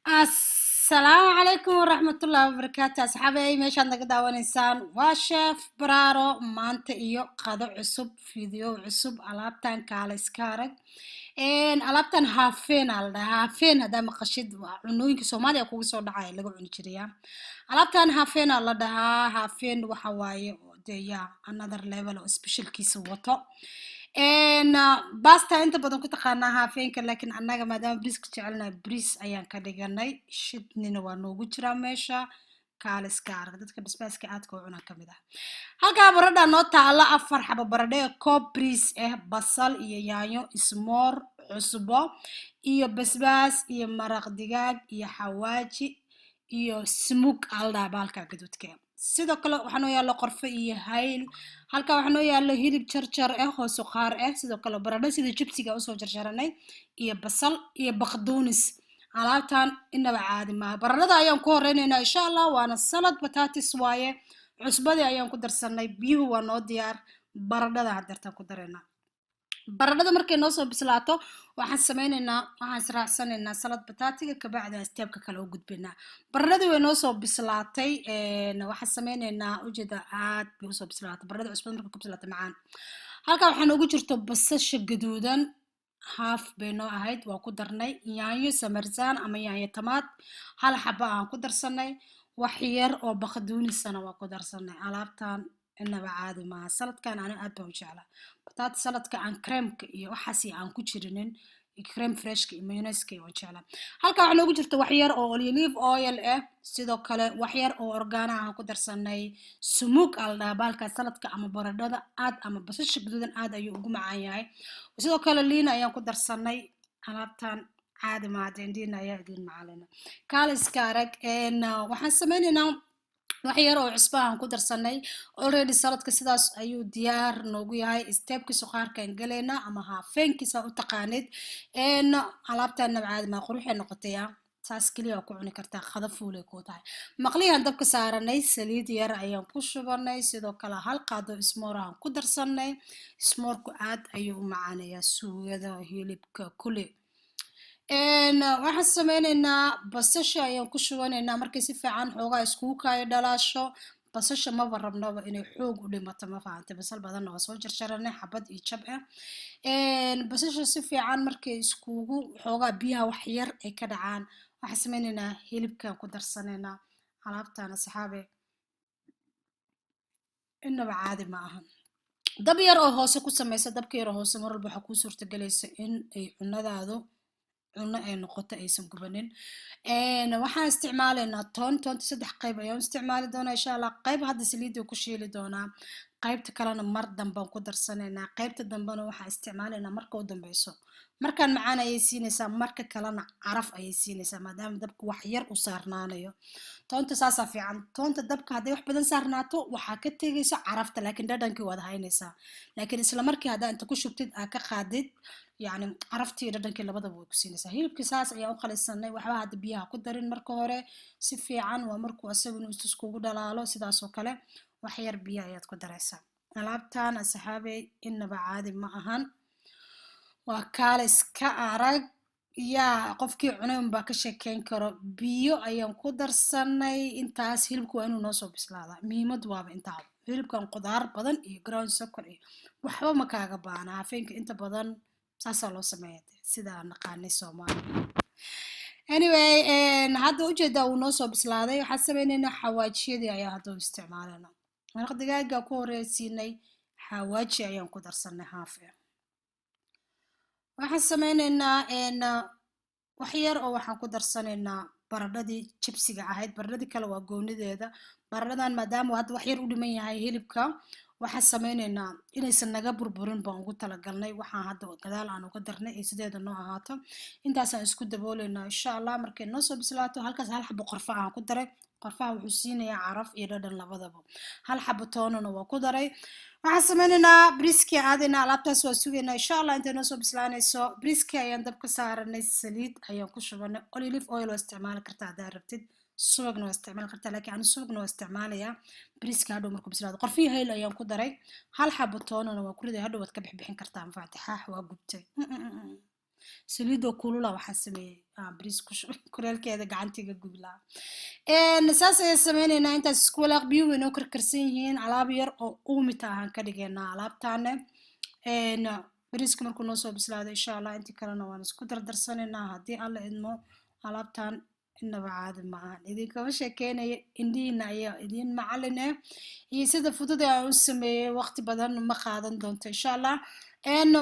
السلام عليكم ورحمة الله وبركاته أصحابي ماشان نقدر إنسان وشيف برارو مانتا إيو قادو عصب فيديو عصب ألابتان كاليسكارك ألابتان هافين هافين هذا مقشد عنوين كسومالي أكو سو دعاي لغو عنجريا ألابتان هافين الله دها هافين وحواي ديا another level of special كيسو وطو باستا انت بدون كنت قاناها فينك لكن اناغا مادام بريسك جعلنا بريس ايان كدغناي شدنينا waa noogu jiraa meesha kaaliska arag dadka basbaaska aadka u cuna kamid ah halka baradha noo taala afar xabo baradhe koob bris basal iyo yaanyo ismoor cusbo iyo basbaas iyo maraq digaag iyo xawaaji iyo smug alda baalka gadudka sidoo kale waxaan u yaalo qorfe iyo hayl halka waxaan u yaalo hilib jarjar oo suqaar sidoo kale baradho sida jibsiga u soo jarjaranay iyo basal iyo baqdoonis alaabtan inaba caadi ma baradhada ayaan ku horeynaynaa insha Allah waana salad batatis waaye cusbadii ayaan ku darsanay biyuhu waa noo diyaar baradhada hadartaan ku dareynaa baradhada markay noo soo bislaato waxaan israacsanaynaa salad bataatiga kabacdi steepka kale u gudbinaa baradhadii way noo soo bislaatay waxaan sameynaynaa ujeeda aad bay usoo bislaatay baradhada cusbada markay ku bislaato macaan halka waxaan ugu jirto basasha gaduudan haaf bay noo ahayd waa ku darnay yaanyo samarzaan ama yaanyo tamaad hal xaba aan ku darsanay wax yar oo baqduunisana waa ku darsanay alaabtan inaba caadi maaha saladkan ani aad baan u jeclaa bataat saladka aan creamka iyo waxaasi aan ku jirinin cream freshka iyo mayonnaise waan jeclaa halka waxaa noogu jirta wax yar oo olive oil sidoo kale wax yar oo organa aan ku darsanay sumug alda baalka saladka ama baradhada aad ama basasha gaduudan aad ayuu ugu macaan yahay sidoo kale liin ayaan ku darsanay alaabtan caadi ma adeendina ayaa idin macalina kaaliska arag waxaan sameynaynaa wax yar oo cusbo aan ku darsanay already saladka sidaas ayuu diyaar noogu yahay steepka suqaarkan galeena ama haafeenkiisa u taqaanid alaabtan caadi ma quruxay noqotay taas kaliya ku cuni kartaa qada fuulay ku tahay maqliyan dabka saaranay saliid yar ayaan ku shubanay sidoo kale hal qaado ismoor aan ku darsanay ismoorku aad ayuu u macaanayaa suugada hilibka kulli waxaan sameynaynaa basasha ayaan ku shubanaynaa markay si fiican xoogaa iskugu kaayo dhalaasho basasha maba rabnaba inay xoog u dhimato ma fahantay basal badanna waa soo jarjaranay xabad iyo jab basasha si fiican markay iskugu xoogaa biyaha wax yar ay ka dhacaan waxaan sameynaynaa hilibkaan ku darsanaynaa alaabtana saxaabe inaba caadi ma ahan dab yar oo hoose ku samaysa dabka yar oo hoose mar walba waxaa kuu suurtagelaysa in ay cunadaadu cuno ay noqoto aysan gubanin waxaan isticmaalaynaa toonta saddex qayb ayaan isticmaali doonaa insha Allah qayb hadda saliidda ku shiili doonaa qaybta kalena mar dambaan ku darsanaynaa qaybta dambena waxaan isticmaalaynaa marka u dambeyso markaan macaan ayay siinaysaa marka kalena caraf ayay siinaysaa maadaama dabka wax yar u saarnaanayo toonta saasaa fiican toonta dabka hadday wax badan saarnaato waxaa ka tegayso carafta laakiin dhadhankii waad haynaysaa laakiin isla markii haddaa inta ku shubtid aa ka qaadid يعني عرفتي ردنكي لبدا بو كسينيسا هيلبكي ساس ayaa u qalisanay waxba hada biyaha ku darin marka hore si fiican waa markuu asaguna isku dhalaalo sidaas oo kale wax yar biyo ayaad ku daraysaa alaabtan asxaabay inaba caadi ma ahan waa kaalis ka arag yaa qofkii cunayn baa ka sheekeyn karo biyo ayaan ku darsanay intaas hilibku waa inuu noo soo bislaadaa muhiimad waaba intaa hilibkan qudaar badan iyo ground sokor iyo waxba ma kaaga baana hafeenka inta badan saasaa loo sameeyaa sida naqaanay Soomaali anyway hadda ujeeda uu noo soo bislaaday waxaan sameynaynaa xawaajiyadii ayaa hadda u isticmaalayna maraq digaaga ku horeysiinay xawaaji ayaan ku darsanay haaf waxaan sameynaynaa wax yar oo waxaan ku darsanaynaa baradhadii jibsiga ahayd baradhadii kale waa goonideeda baradhadan maadaama hadda wax yar u dhiman yahay hilibka waxaan sameynaynaa inaysan naga burburin baan ugu talagalnay waxaan hadda gadaal aan uga darnay ee sideeda noo ahaato intaasaan isku dabooleynaa insha Allah markay noo soo bislaato halkaas hal xabo qorfa aan ku daray qorfaha wuxuu siinayaa caraf iyo dhadhan labadaba hal xabo toonana waa ku daray waxaan sameynaynaa briski aadina alaabtaas waa sugaynaa insha Allah intay noo soo bislaanayso briski ayaan dabka saaranay saliid ayaan ku shubanay olive oil oo isticmaali kartaa hadaa rabtid subagna waa isticmaali kartaa laakiin aan subagna waa isticmaalayaa briska hadhow markuu bislaado qorfii hayl ayaan ku daray hal xabo toonana waa ku riday hadhow waad ka bixbixin kartaa mafaatixaax waa gubtay saliido kulula waxaan sameeyey bariis kuleelkeeda gacantiga gublaa saas ayaan sameynaynaa intaas isku walaaq biyuhu inoo karkarsan yihiin alaab yar oo uumita ahaan ka dhigaynaa alaabtaane bariiska markuu noo soo bislaado insha allah intii kalena waan isku dardarsanaynaa haddii alla idmo alaabtan inaba caadi ma ahan idinkama sheekeynayo indhihiina ayaa idin macalin iyo sida fudud aan u sameeyey waqti badan ma qaadan doonto insha allah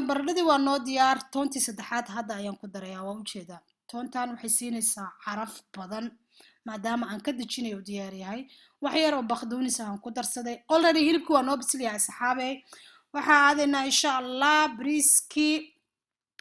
baradhadii waa noo diyaar toontii saddexaad hadda ayaan ku darayaa waa ujeedaa toontan waxay siinaysaa caraf badan maadaama aan ka dejinayo u diyaar yahay wax yar oo baqdoonis aan ku darsaday already hilibkii waa noo bislayahay saxaabey waxaa aadaynaa insha allah bariiskii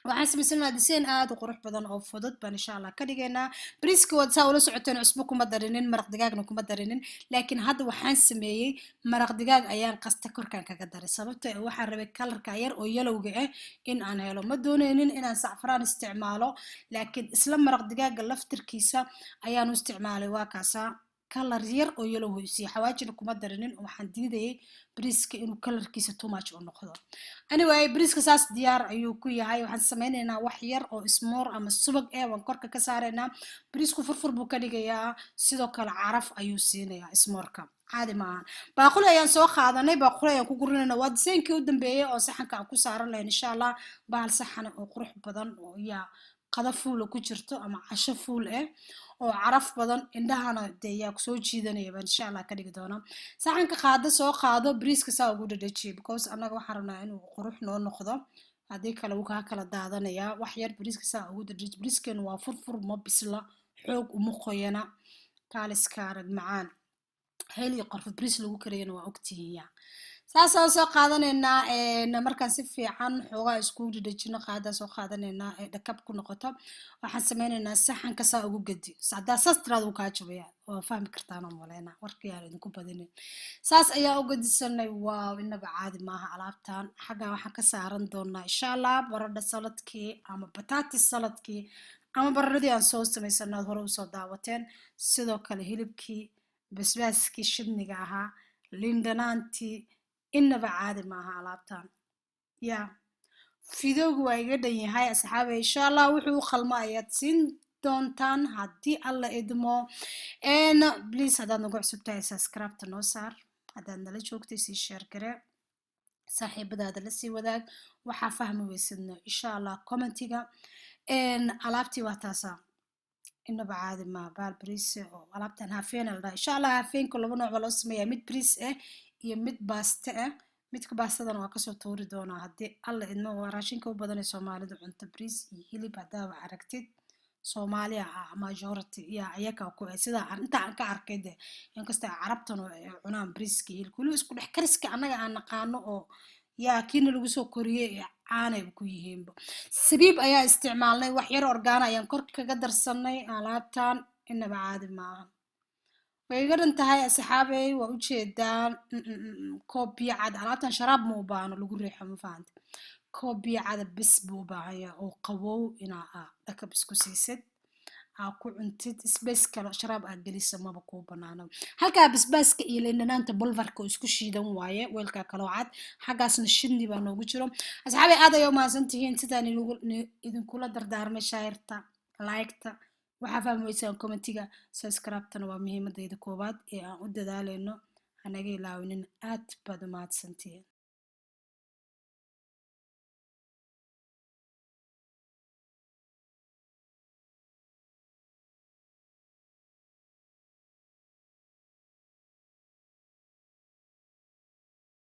waxaan samaysanaa diseen aad u qurux badan oo fudud baan insha allah ka dhigaynaa bariiska waad saa ula socoteen cusbo kuma darinin maraq digaagna kuma darinin laakiin hadda waxaan sameeyey maraq digaag ayaan qasta korkaan kaga daray sababta waxaan rabay kalarka yar oo yalowga ah in aan helo ma doonaynin inaan sacfaraan isticmaalo laakiin isla maraq digaaga laftirkiisa ayaan u isticmaalay waa kaasaa kalar yar oo yellow hoysiya xawaajina kuma darinin waxaan diidayay bariiska inuu kalarkiisa too much oo noqdo anyway bariiska saas diyaar ayuu ku yahay waxaan sameynaynaa wax yar oo ismoor ama subag waan korka ka saaraynaa bariisku furfur buu ka dhigayaa sidoo kale caraf ayuu siinayaa ismoorka caadi maahan baaquli ayaan soo qaadanay baaquli ayaan ku gurinayna waa disaynkii u dambeeyey oo saxanka aan ku saaran lahayn insha allah bahal saxan oo qurux badan oo yaa qada fuula ku jirto ama casho fuul oo caraf badan indhahana dee yaa kusoo jiidanaya baan insha allah ka dhigi doonaa saxanka qaado soo qaado bariiska saa ugu dhadhajiye because annaga waxaan rabnaa inuu qurux noo noqdo haddii kale wuu kaa kala daadanayaa wax yar bariiska saa ugu dhadhaji bariiskeenu waa furfur ma bisla xoog uma qoyana kaaliska arag macaan hel iyo qorfa bariis lagu kariyana waa ogtihiin saasaan soo qaadanaynaa markaan si fiican xoogaa isku dhadhajino qaadaa soo qaadanaynaa dhakab ku noqoto waxaan sameynaynaa saxanka saa ugu gedi haddaa saas tiraada uu kaa jabaya waa fahmi kartaan oo maleyna warkii aan idinku badinin saas ayaa u gedisanay waaw inaba caadi maaha alaabtan xaggaa waxaan ka saaran doonaa insha allah baradha saladkii ama batatis saladkii ama baradhadii aan soo samaysanaad hore usoo daawateen sidoo kale hilibkii basbaaskii shidniga ahaa lindanaantii inaba caadi maaha alaabtan fidowgu waa iga dhan yahay asxaabe insha allah wuxuu u qalmo ayaad siin doontaan haddii alla idmo please haddaad nagu cusubtahay subscribe-ta noo saar haddaad nala joogtay sii sheer gare saaxiibadaada la sii wadaag waxaa fahmi weysadna insha allah commentiga alaabtii waa taasaa inaba caadi maaha baal bariis oo alaabtan hafeena la dhaha insha allah hafeenka laba nooc baa loo sameeyaa mid bariis iyo mid baaste midka baastadana waa kasoo tuuri doonaa haddii alla idmo waa raashinka u badanay soomaalidu cunto bariis iyo hilib haddaa wax aragtid soomaaliya majority ayaga ku sidaa inta aan ka arkay de inkasta carabtan oo cunaan bariiska hilibka weliba isku dhex kariska annaga aan naqaano oo kiina lagu soo koriyey caanay ku yihiinba sabiib ayaa isticmaalnay wax yar orgaana ayaan kor kaga darsanay alaabtan inaba caadi maaha way iga dhan tahay asxaabey waa ujeedaan koob biyo cad alaabtan sharaab ma u baahno lagu riixo ma fahanta koob biyo cada bis buu u baahanya oo qabow inaa dhakab isku siisid aa ku cuntid isbays kale sharaab aad gelisa maba kuu banaano halkaa basbaaska iyo lindhanaanta bulvarka oo isku shiidan waaye weelkaa kaloo cad xaggaasna shidni baa noogu jiro asxaabey aad ayaa umahadsan tihiin sidaan idinkula dardaarmay shaayirta laygta waxaa fahmi weysaan commentiga subscribe-tana waa muhiimadayda koowaad ee aan u dadaaleyno hanaga ilaawinin aad baad umahadsantihiin